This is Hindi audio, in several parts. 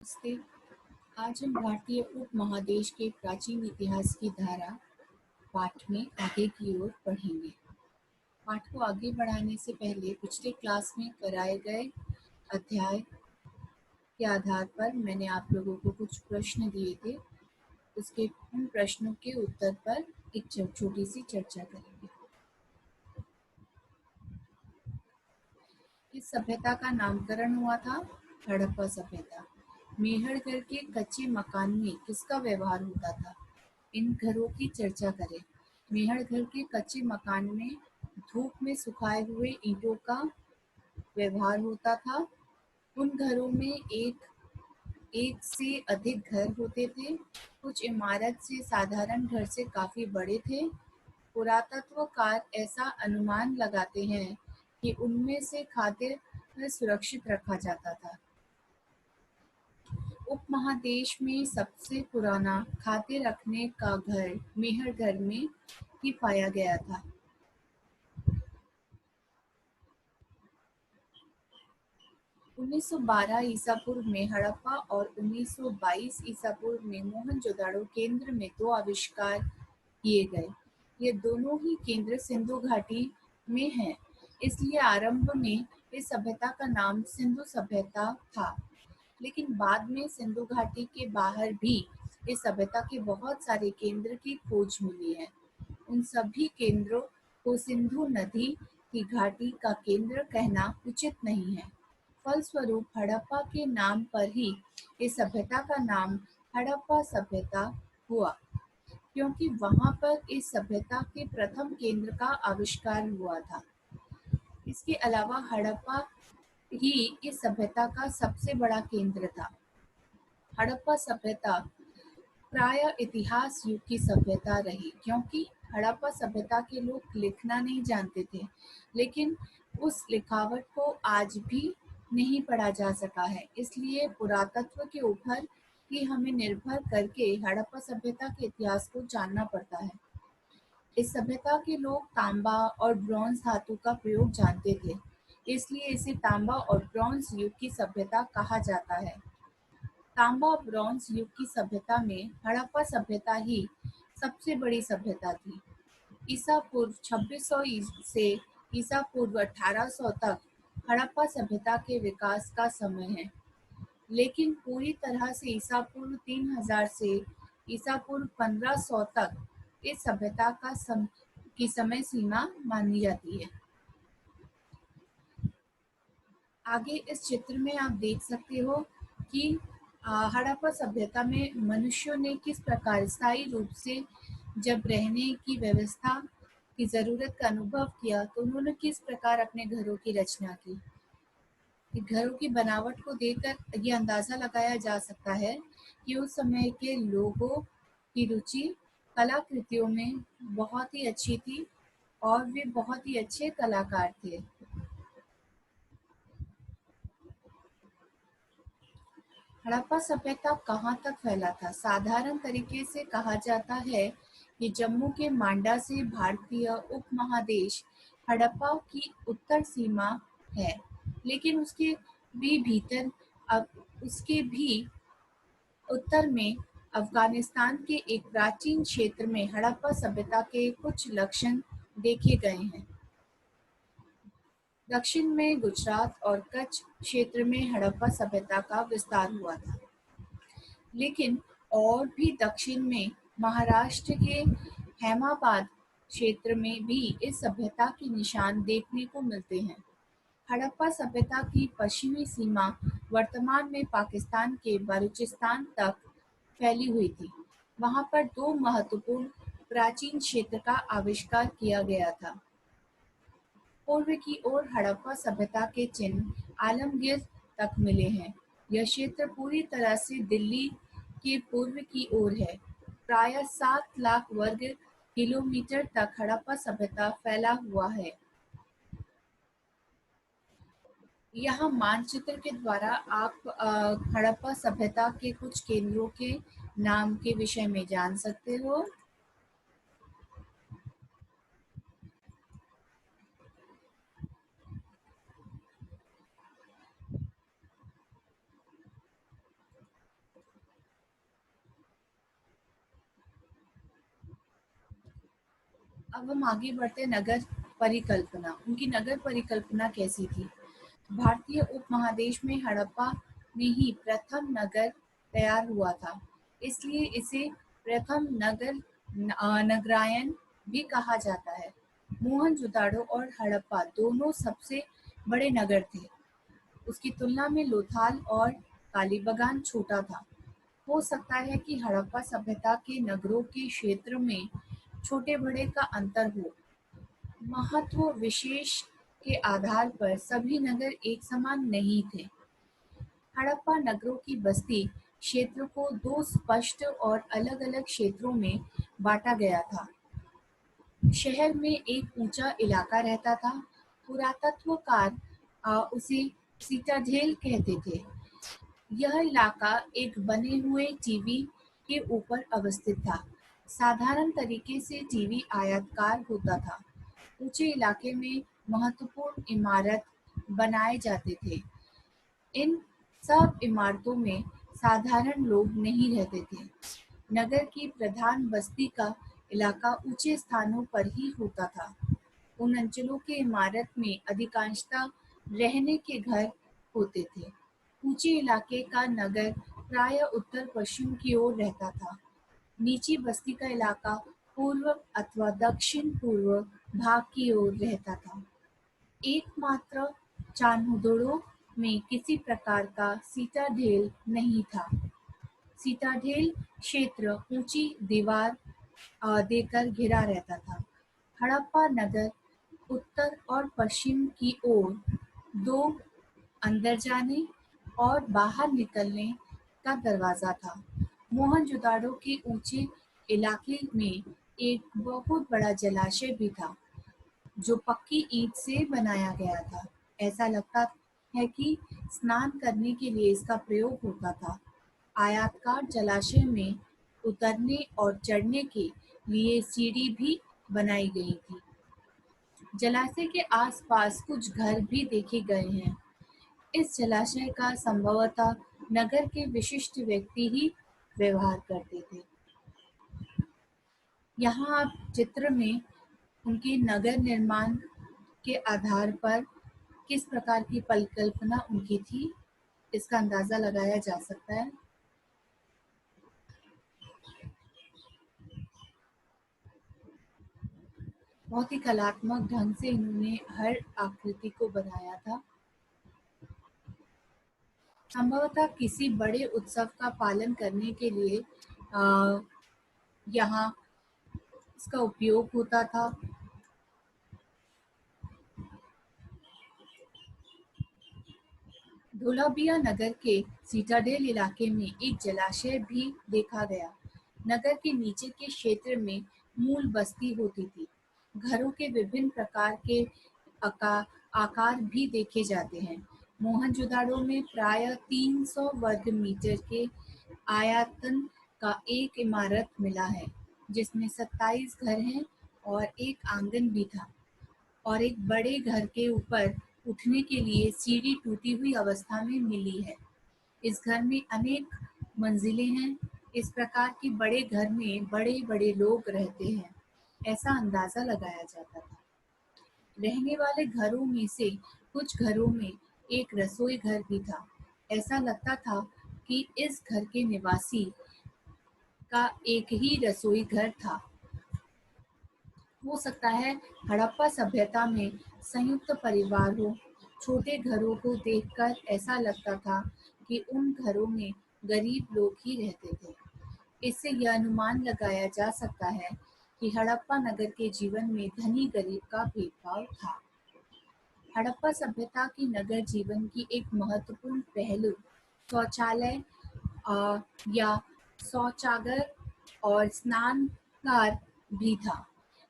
नमस्ते। आज हम भारतीय उपमहादेश के प्राचीन इतिहास की धारा पाठ में आगे की ओर बढ़ेंगे। पाठ को आगे बढ़ाने से पहले पिछले क्लास में कराए गए अध्याय के आधार पर मैंने आप लोगों को कुछ प्रश्न दिए थे। उसके उन प्रश्नों के उत्तर पर एक छोटी सी चर्चा करेंगे। इस सभ्यता का नामकरण हुआ था हड़प्पा सभ्यता। मेहरगढ़ के कच्चे मकान में किसका व्यवहार होता था? इन घरों की चर्चा करें। मेहरगढ़ के कच्चे मकान में धूप में सुखाए हुए ईंटों का व्यवहार होता था। उन घरों में एक एक से अधिक घर होते थे। कुछ इमारत से साधारण घर से काफी बड़े थे। पुरातत्वकार ऐसा अनुमान लगाते हैं कि उनमें से खाद्य सुरक्षित रखा जाता था। उपमहादेश में सबसे पुराना खाते रखने का घर मेहरगढ़ में ही पाया गया था। 1912 ईसा पूर्व में हड़प्पा और 1922 ईसा पूर्व में मोहनजोदड़ो केंद्र में दो आविष्कार किए गए। ये दोनों ही केंद्र सिंधु घाटी में हैं, इसलिए आरंभ में इस सभ्यता का नाम सिंधु सभ्यता था। लेकिन बाद में सिंधु घाटी के बाहर भी इस सभ्यता के बहुत सारे केंद्र की खोज मिली है। उन सभी केंद्रों को सिंधु नदी की घाटी का केंद्र कहना उचित नहीं है। फलस्वरूप हड़प्पा के नाम पर ही इस सभ्यता का नाम हड़प्पा सभ्यता हुआ, क्योंकि वहां पर इस सभ्यता के प्रथम केंद्र का आविष्कार हुआ था। इसके अलावा हड़प्पा ही इस सभ्यता का सबसे बड़ा केंद्र था। हड़प्पा सभ्यता प्रायः इतिहास युग की सभ्यता रही, क्योंकि हड़प्पा सभ्यता के लोग लिखना नहीं जानते थे, लेकिन उस लिखावट को आज भी नहीं पढ़ा जा सका है। इसलिए पुरातत्व के ऊपर ही हमें निर्भर करके हड़प्पा सभ्यता के इतिहास को जानना पड़ता है। इस सभ्यता के लोग तांबा और ब्रॉन्ज धातु का प्रयोग जानते थे, इसलिए इसे तांबा और ब्रॉन्ज युग की सभ्यता कहा जाता है। तांबा ब्रॉन्ज युग की सभ्यता में हड़प्पा सभ्यता ही सबसे बड़ी सभ्यता थी। ईसा पूर्व 2600 से ईसा पूर्व 1800 तक हड़प्पा सभ्यता के विकास का समय है, लेकिन पूरी तरह से ईसा पूर्व 3000 से ईसा पूर्व 1500 तक इस सभ्यता की समय सीमा मानी जाती है। आगे इस चित्र में आप देख सकते हो कि हड़प्पा सभ्यता में मनुष्यों ने किस प्रकार स्थायी रूप से जब रहने की व्यवस्था की जरूरत का अनुभव किया, तो उन्होंने किस प्रकार अपने घरों की रचना की। घरों की बनावट को देखकर ये अंदाजा लगाया जा सकता है कि उस समय के लोगों की रुचि कलाकृतियों में बहुत ही अच्छी थी और वे बहुत ही अच्छे कलाकार थे। हड़प्पा सभ्यता कहाँ तक फैला था? साधारण तरीके से कहा जाता है कि जम्मू के मांडा से भारतीय उपमहादेश हड़प्पा की उत्तर सीमा है, लेकिन उसके भी उत्तर में अफगानिस्तान के एक प्राचीन क्षेत्र में हड़प्पा सभ्यता के कुछ लक्षण देखे गए हैं। दक्षिण में गुजरात और कच्छ क्षेत्र में हड़प्पा सभ्यता का विस्तार हुआ था, लेकिन और भी दक्षिण में महाराष्ट्र के हैदराबाद क्षेत्र में भी इस सभ्यता के निशान देखने को मिलते हैं। हड़प्पा सभ्यता की पश्चिमी सीमा वर्तमान में पाकिस्तान के बलूचिस्तान तक फैली हुई थी। वहां पर दो महत्वपूर्ण प्राचीन क्षेत्र का आविष्कार किया गया था। पूर्व की ओर हड़प्पा सभ्यता के चिन्ह आलमगीर तक मिले हैं। यह क्षेत्र पूरी तरह से दिल्ली के पूर्व की ओर है। प्रायः 7 लाख वर्ग किलोमीटर तक हड़प्पा सभ्यता फैला हुआ है। यहाँ मानचित्र के द्वारा आप हड़प्पा सभ्यता के कुछ केंद्रों के नाम के विषय में जान सकते हो। अब हम आगे बढ़ते हैं नगर परिकल्पना। उनकी नगर परिकल्पना कैसी थी? भारतीय उपमहादेश में हड़प्पा में ही प्रथम नगर तैयार हुआ था, इसलिए इसे प्रथम नगरायन भी कहा जाता है। मोहनजोदाड़ो और हड़प्पा दोनों सबसे बड़े नगर थे। उसकी तुलना में लोथाल और कालीबंगान छोटा था। हो सकता है कि हड़प्पा सभ्यता के नगरों के क्षेत्र में छोटे-बड़े का अंतर हो। महत्व विशेष के आधार पर सभी नगर एक समान नहीं थे। हड़प्पा नगरों की बस्ती क्षेत्र को दो स्पष्ट और अलग-अलग क्षेत्रों में बांटा गया था। शहर में एक ऊंचा इलाका रहता था। पुरातत्वकार उसे सिटाडेल कहते थे। यह इलाका एक बने हुए टीवी के ऊपर अवस्थित था। साधारण तरीके से टीवी आयताकार होता था। ऊंचे इलाके में महत्वपूर्ण इमारत बनाए जाते थे। इन सब इमारतों में साधारण लोग नहीं रहते थे। नगर की प्रधान बस्ती का इलाका ऊंचे स्थानों पर ही होता था। उन अंचलों के इमारत में अधिकांशतः रहने के घर होते थे। ऊंचे इलाके का नगर प्राय उत्तर पश्चिम की ओर रहता था। निची बस्ती का इलाका पूर्व अथवा दक्षिण पूर्व भाग की ओर रहता था। एकमात्र चान्होदोड़ो में किसी प्रकार का सिटाडेल नहीं था। सिटाडेल क्षेत्र ऊंची दीवार देकर घिरा रहता था। हड़प्पा नगर उत्तर और पश्चिम की ओर दो अंदर जाने और बाहर निकलने का दरवाजा था। मोहनजोदाड़ो के ऊंचे इलाके में एक बहुत बड़ा जलाशय भी था, जो पक्की ईंट से बनाया गया था। ऐसा लगता है कि स्नान करने के लिए इसका प्रयोग होता था। आयताकार जलाशय में उतरने और चढ़ने के लिए सीढ़ी भी बनाई गई थी। जलाशय के आसपास कुछ घर भी देखे गए हैं। इस जलाशय का संभवतः नगर के विशिष्ट व्यक्ति ही व्यवहार करते थे। यहाँ आप चित्र में उनके नगर निर्माण के आधार पर किस प्रकार की परिकल्पना उनकी थी, इसका अंदाजा लगाया जा सकता है। बहुत ही कलात्मक ढंग से इन्होंने हर आकृति को बनाया था। संभवतः किसी बड़े उत्सव का पालन करने के लिए यहाँ इसका उपयोग होता था। धोलाबिया नगर के सिटाडेल इलाके में एक जलाशय भी देखा गया। नगर के नीचे के क्षेत्र में मूल बस्ती होती थी। घरों के विभिन्न प्रकार के आकार भी देखे जाते हैं। मोहनजोदाड़ो में प्राय 300 वर्ग मीटर के आयतन का एक इमारत मिला है, जिसमें 27 घर हैं और एक आंगन भी था, और एक बड़े घर के ऊपर उठने के लिए सीढ़ी टूटी हुई अवस्था में मिली है। इस घर में अनेक मंजिलें हैं। इस प्रकार के बड़े घर में बड़े-बड़े लोग रहते हैं, ऐसा अंदाजा लगाया जाता था। रहने वाले घरों में से कुछ घरों में एक रसोई घर भी था। ऐसा लगता था कि इस घर के निवासी का एक ही रसोई घर था। हो सकता है हड़प्पा सभ्यता में संयुक्त परिवार हो। छोटे घरों को देखकर ऐसा लगता था कि उन घरों में गरीब लोग ही रहते थे। इससे यह अनुमान लगाया जा सकता है कि हड़प्पा नगर के जीवन में धनी-गरीब का भेदभाव था। हड़प्पा सभ्यता की नगर जीवन की एक महत्वपूर्ण पहलू शौचालय या शौचागार और स्नानघर भी था।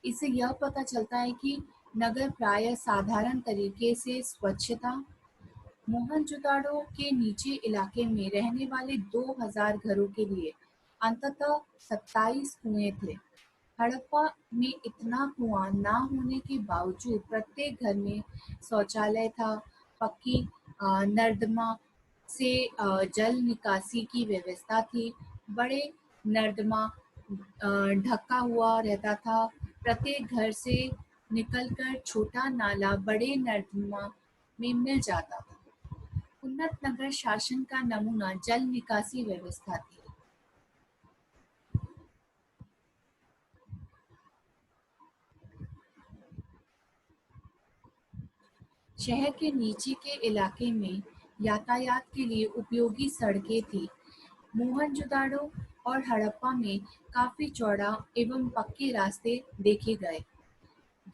इससे यह पता चलता है कि नगर प्रायः साधारण तरीके से स्वच्छ था। मोहनजोदाड़ो के निजी इलाके में रहने वाले 2000 घरों के लिए अंततः 27 कुएं थे। हड़प्पा में इतना कुआं ना होने के बावजूद प्रत्येक घर में शौचालय था। पक्की नर्दमा से जल निकासी की व्यवस्था थी। बड़े नर्दमा ढका हुआ रहता था। प्रत्येक घर से निकलकर छोटा नाला बड़े नर्मदा में मिल जाता था। उन्नत नगर शासन का नमूना जल निकासी व्यवस्था थी। शहर के नीचे के इलाके में यातायात के लिए उपयोगी सड़कें थी। मोहनजोदाड़ो और हड़प्पा में काफी चौड़ा एवं पक्के रास्ते देखे गए।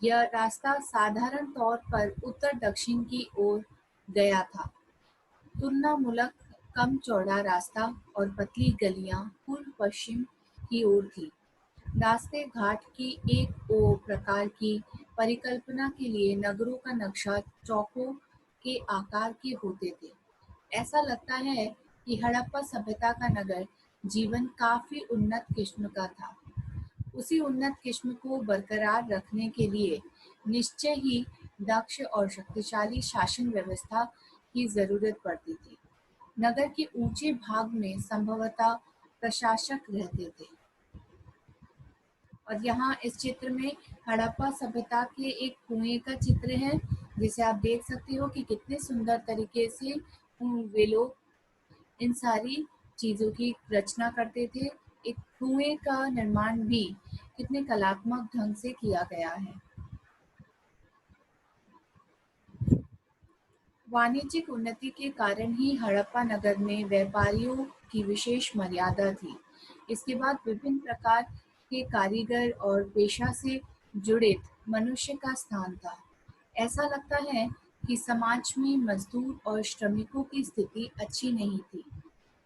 यह रास्ता साधारण तौर पर उत्तर-दक्षिण की ओर गया था, तुलनामूलक कम चौड़ा रास्ता और पतली गलियां पूर्व-पश्चिम की ओर थीं। रास्ते घाट की एक ओ प्रकार की परिकल्पना के लिए नगरों का नक्शा चौकों के आकार के होते थे। ऐसा लगता है कि हड़प्पा सभ्यता का नगर जीवन काफी उन्नत किस्म का था। उसी उन्नत किस्म को बरकरार रखने के लिए निश्चय ही दक्ष और शक्तिशाली शासन व्यवस्था की जरूरत पड़ती थी। नगर के ऊंचे भाग में संभवतः प्रशासक रहते थे। और यहाँ इस चित्र में हड़प्पा सभ्यता के एक कुएं का चित्र है, जिसे आप देख सकते हो कि कितने सुंदर तरीके से वे लोग इन सारी चीजों की रचना करते थे। एक कुएं का निर्माण भी कितने कलात्मक ढंग से किया गया है। वाणिज्यिक उन्नति के कारण ही हड़प्पा नगर में व्यापारियों की विशेष मर्यादा थी। इसके बाद विभिन्न प्रकार के कारीगर और पेशा से जुड़े मनुष्य का स्थान था। ऐसा लगता है कि समाज में मजदूर और श्रमिकों की स्थिति अच्छी नहीं थी,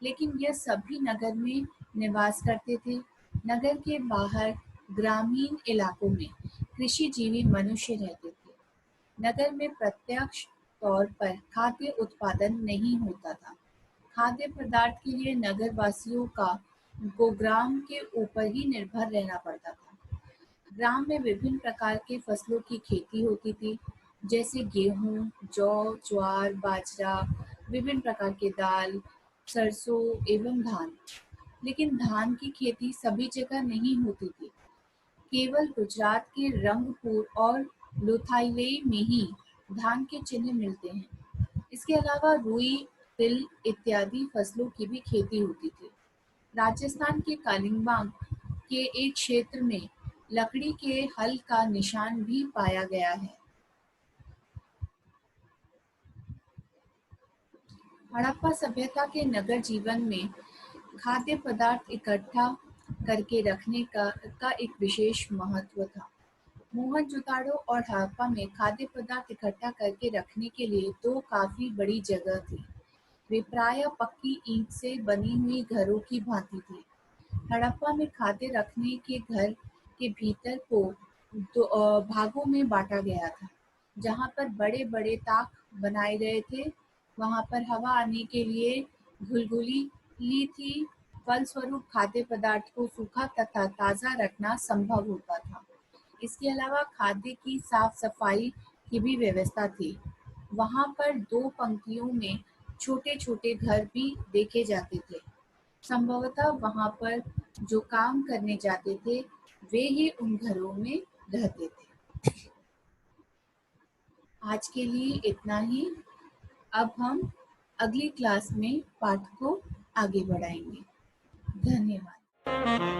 लेकिन यह सभी नगर में निवास करते थे। नगर के बाहर ग्रामीण इलाकों में कृषिजीवी मनुष्य रहते थे। नगर में प्रत्यक्ष तौर पर खाद्य उत्पादन नहीं होता था। खाद्य पदार्थ के लिए नगर वासियों को ग्राम के ऊपर ही निर्भर रहना पड़ता था। ग्राम में विभिन्न प्रकार के फसलों की खेती होती थी, जैसे गेहूं, जौ, ज्वार, बाजरा, विभिन्न प्रकार के दाल, सरसों एवं धान। लेकिन धान की खेती सभी जगह नहीं होती थी। केवल गुजरात के रंगपुर और लोथाइलेई में ही धान के चिन्ह मिलते हैं। इसके अलावा रुई, तिल इत्यादि फसलों की भी खेती होती थी। राजस्थान के कालिम्बांग के एक क्षेत्र में लकड़ी के हल का निशान भी पाया गया है। हड़प्पा सभ्यता के नगर जीवन में खाद्य पदार्थ इकट्ठा करके रखने का एक विशेष महत्व था। मोहनजोदाड़ो और हड़प्पा में खाद्य पदार्थ इकट्ठा करके रखने के लिए दो काफी बड़ी जगह थी। वे प्रायः पक्की ईंट से बनी हुई घरों की भांति थी। हड़प्पा में खाद्य रखने के घर के भीतर को भागों में बांटा गया था। जहाँ पर बड़े-बड़े ताक बनाए गए थे, वहाँ पर हवा आने के लिए घुलघुली ली थी। फलस्वरूप खाद्य पदार्थ को सूखा तथा ताज़ा रखना संभव होता था। इसके अलावा खाद्य की साफ-सफाई की भी व्यवस्था थी। वहाँ पर दो पंक्तियों में छोटे-छोटे घर भी देखे जाते थे। संभवतः वहाँ पर जो काम करने जाते थे, वे ही उन घरों में रहते थे। आज के लिए इतना ही। अब हम अगली क्लास में पाठ को आगे बढ़ाएंगे। धन्यवाद।